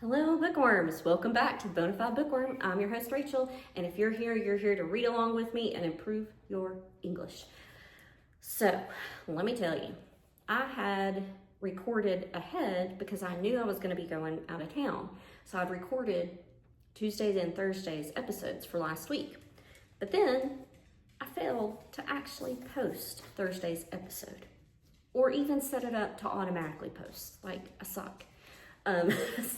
Hello, bookworms. Welcome back to the Bonafide Bookworm. I'm your host, Rachel, and if you're here to read along with me and improve your English. So, let me tell you, I had recorded ahead because I knew I was going to be going out of town. So I'd recorded Tuesdays and Thursdays episodes for last week. But then I failed to actually post Thursday's episode or even set it up to automatically post. Like, I suck.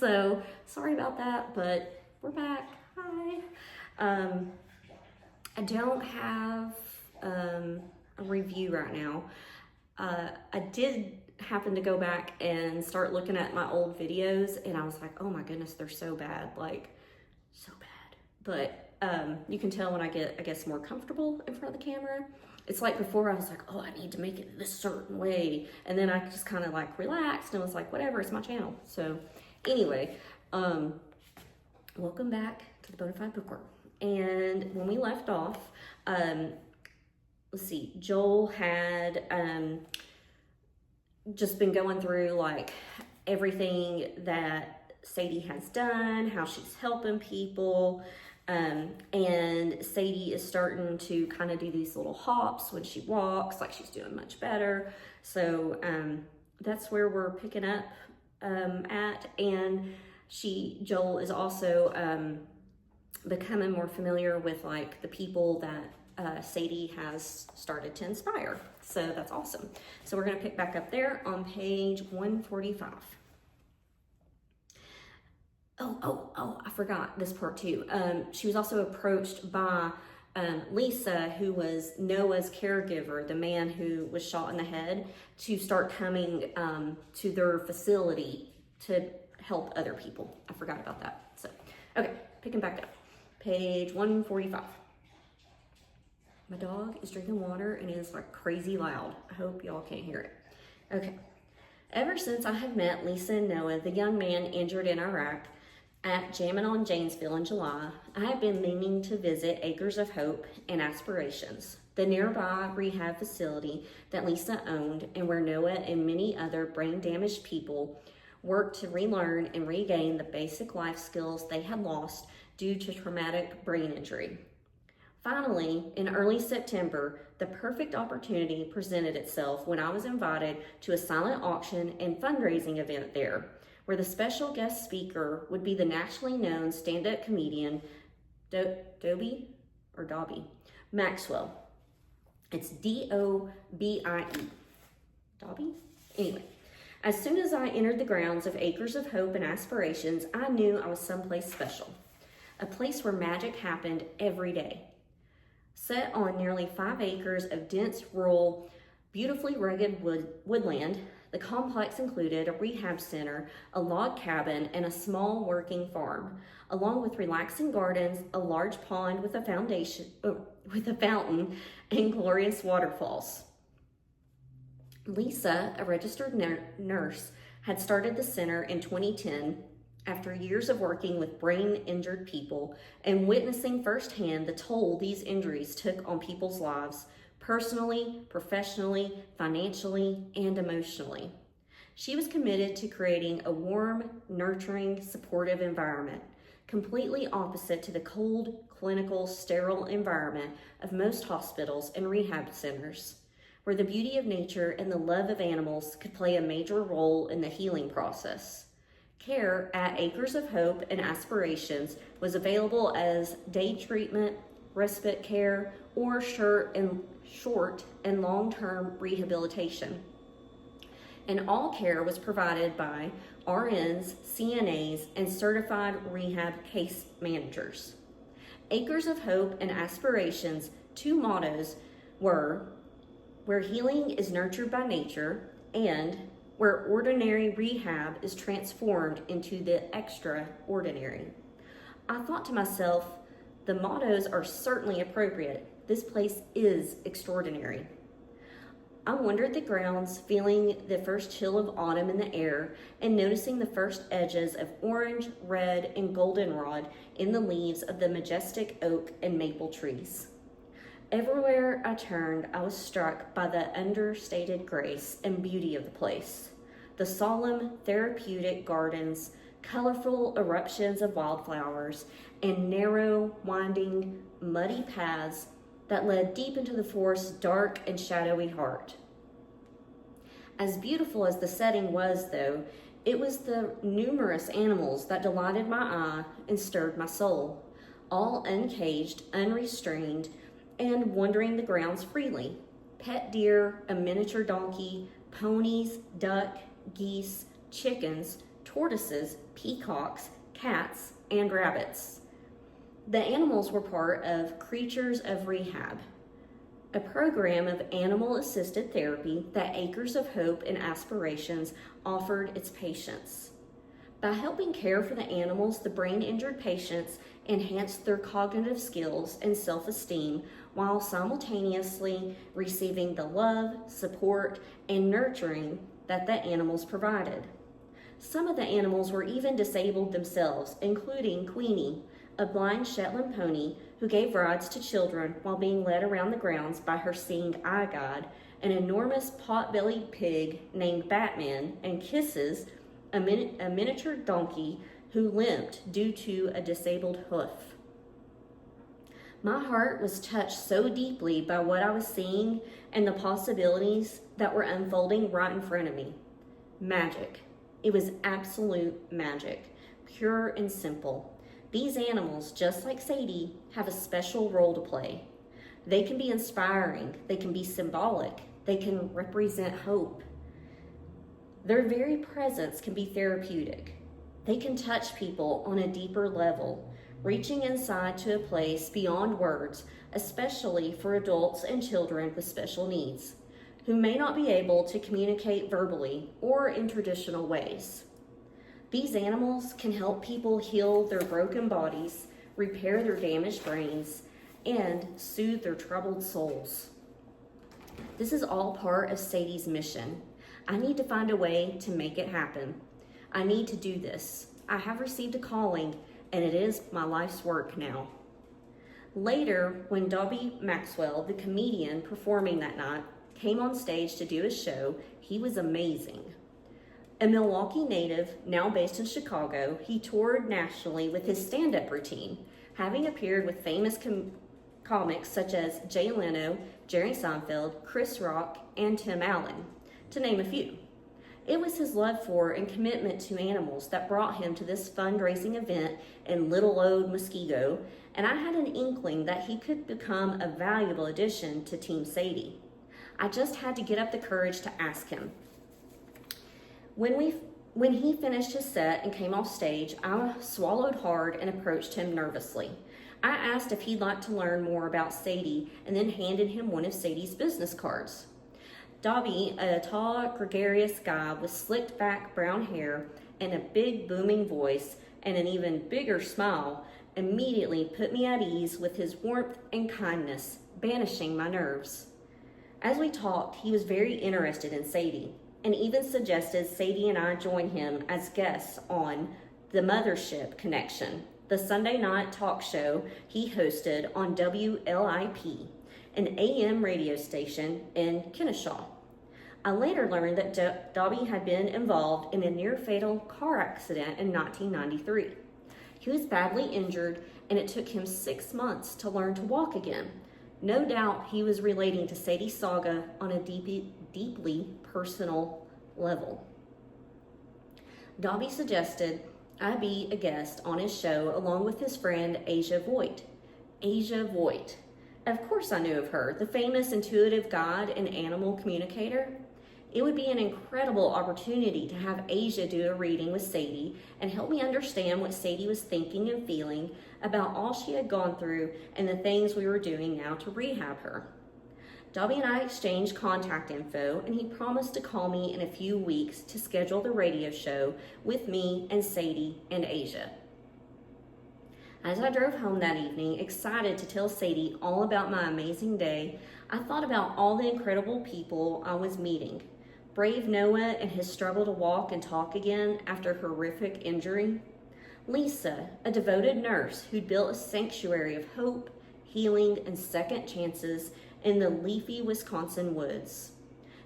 So sorry about that, but we're back. Hi. I don't have a review right now. I did happen to go back and start looking at my old videos, and I was like, oh my goodness, they're so bad, like so bad. But you can tell when I get, I guess, more comfortable in front of the camera. It's like before I was like, oh, I need to make it this certain way. And then I just kind of like relaxed and was like, whatever, it's my channel. So anyway, welcome back to the Bonafide Bookworm. And when we left off, let's see, Joel had just been going through like everything that Sadie has done, how she's helping people. And Sadie is starting to kind of do these little hops when she walks, like she's doing much better. So that's where we're picking up at. And Joel is also becoming more familiar with like the people that Sadie has started to inspire. So that's awesome. So we're going to pick back up there on page 145. Oh, I forgot this part too. She was also approached by Lisa, who was Noah's caregiver, the man who was shot in the head, to start coming to their facility to help other people. I forgot about that. So, okay, picking back up. Page 145. My dog is drinking water and it is like crazy loud. I hope y'all can't hear it. Okay. Ever since I had met Lisa and Noah, the young man injured in Iraq, at Jammin' on Janesville in July, I have been meaning to visit Acres of Hope and Aspirations, the nearby rehab facility that Lisa owned and where Noah and many other brain-damaged people worked to relearn and regain the basic life skills they had lost due to traumatic brain injury. Finally, in early September, the perfect opportunity presented itself when I was invited to a silent auction and fundraising event there, where the special guest speaker would be the nationally known stand-up comedian Dobie Maxwell. It's D-O-B-I-E. Dobie? Anyway, as soon as I entered the grounds of Acres of Hope and Aspirations, I knew I was someplace special, a place where magic happened every day. Set on nearly 5 acres of dense, rural, beautifully rugged woodland, the complex included a rehab center, a log cabin, and a small working farm, along with relaxing gardens, a large pond with a fountain, and glorious waterfalls. Lisa, a registered nurse, had started the center in 2010 after years of working with brain-injured people and witnessing firsthand the toll these injuries took on people's lives, personally, professionally, financially, and emotionally. She was committed to creating a warm, nurturing, supportive environment, completely opposite to the cold, clinical, sterile environment of most hospitals and rehab centers, where the beauty of nature and the love of animals could play a major role in the healing process. Care at Acres of Hope and Aspirations was available as day treatment, respite care, or short and long-term rehabilitation. And all care was provided by RNs, CNAs, and certified rehab case managers. Acres of Hope and Aspirations' 2 mottos were, where healing is nurtured by nature, and where ordinary rehab is transformed into the extraordinary. I thought to myself, the mottos are certainly appropriate. This place is extraordinary. I wandered the grounds, feeling the first chill of autumn in the air and noticing the first edges of orange, red, and goldenrod in the leaves of the majestic oak and maple trees. Everywhere I turned, I was struck by the understated grace and beauty of the place. The solemn, therapeutic gardens, colorful eruptions of wildflowers, and narrow, winding, muddy paths that led deep into the forest's dark and shadowy heart. As beautiful as the setting was, though, it was the numerous animals that delighted my eye and stirred my soul, all uncaged, unrestrained, and wandering the grounds freely. Pet deer, a miniature donkey, ponies, duck, geese, chickens, tortoises, peacocks, cats, and rabbits. The animals were part of Creatures of Rehab, a program of animal-assisted therapy that Acres of Hope and Aspirations offered its patients. By helping care for the animals, the brain-injured patients enhanced their cognitive skills and self-esteem while simultaneously receiving the love, support, and nurturing that the animals provided. Some of the animals were even disabled themselves, including Queenie, a blind Shetland pony who gave rides to children while being led around the grounds by her seeing eye guide, an enormous pot-bellied pig named Batman, and Kisses, a miniature donkey who limped due to a disabled hoof. My heart was touched so deeply by what I was seeing and the possibilities that were unfolding right in front of me. Magic. It was absolute magic, pure and simple. These animals, just like Sadie, have a special role to play. They can be inspiring, they can be symbolic, they can represent hope. Their very presence can be therapeutic. They can touch people on a deeper level, reaching inside to a place beyond words, especially for adults and children with special needs, who may not be able to communicate verbally or in traditional ways. These animals can help people heal their broken bodies, repair their damaged brains, and soothe their troubled souls. This is all part of Sadie's mission. I need to find a way to make it happen. I need to do this. I have received a calling, and it is my life's work now. Later, when Dobby Maxwell, the comedian performing that night, came on stage to do his show, he was amazing. A Milwaukee native, now based in Chicago, he toured nationally with his stand-up routine, having appeared with famous comics such as Jay Leno, Jerry Seinfeld, Chris Rock, and Tim Allen, to name a few. It was his love for and commitment to animals that brought him to this fundraising event in Little Old Muskego, and I had an inkling that he could become a valuable addition to Team Sadie. I just had to get up the courage to ask him. When he finished his set and came off stage, I swallowed hard and approached him nervously. I asked if he'd like to learn more about Sadie and then handed him one of Sadie's business cards. Dobby, a tall, gregarious guy with slicked back brown hair and a big booming voice and an even bigger smile, immediately put me at ease with his warmth and kindness, banishing my nerves. As we talked, he was very interested in Sadie, and even suggested Sadie and I join him as guests on The Mothership Connection, the Sunday night talk show he hosted on WLIP, an AM radio station in Kennesaw. I later learned that Dobby had been involved in a near-fatal car accident in 1993. He was badly injured, and it took him 6 months to learn to walk again. No doubt he was relating to Sadie's saga on a deeply personal level. Dobby suggested I be a guest on his show along with his friend Asia Voigt. Asia Voigt. Of course I knew of her, the famous intuitive guide and animal communicator. It would be an incredible opportunity to have Asia do a reading with Sadie and help me understand what Sadie was thinking and feeling about all she had gone through and the things we were doing now to rehab her. Dobby and I exchanged contact info, and he promised to call me in a few weeks to schedule the radio show with me and Sadie and Asia. As I drove home that evening, excited to tell Sadie all about my amazing day, I thought about all the incredible people I was meeting. Brave Noah and his struggle to walk and talk again after horrific injury. Lisa, a devoted nurse who'd built a sanctuary of hope, healing, and second chances in the leafy Wisconsin woods.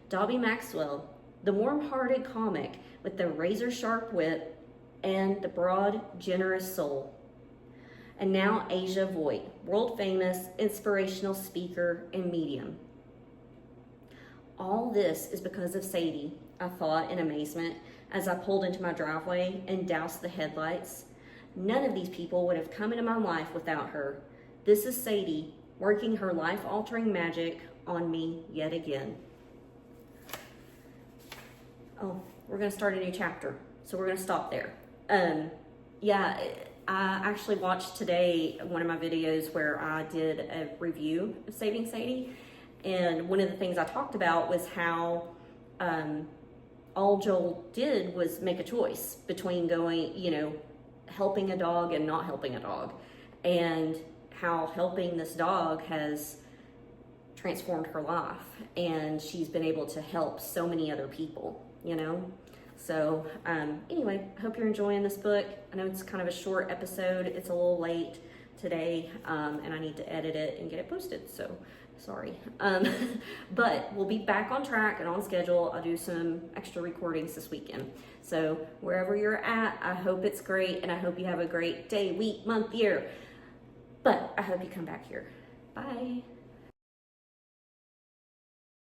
Dobby Maxwell, the warm-hearted comic with the razor-sharp wit and the broad, generous soul. And now Asia Voigt, world famous, inspirational speaker and medium. All this is because of Sadie, I thought in amazement as I pulled into my driveway and doused the headlights. None of these people would have come into my life without her. This is Sadie working her life-altering magic on me yet again. Oh, we're going to start a new chapter, so we're going to stop there. Yeah, I actually watched today one of my videos where I did a review of Saving Sadie, and one of the things I talked about was how all Joel did was make a choice between going, helping a dog and not helping a dog, and how helping this dog has transformed her life, and she's been able to help so many other people, So anyway, I hope you're enjoying this book. I know it's kind of a short episode. It's a little late today, and I need to edit it and get it posted, so sorry. But we'll be back on track and on schedule. I'll do some extra recordings this weekend. So wherever you're at, I hope it's great, and I hope you have a great day, week, month, year. But I hope you come back here. Bye.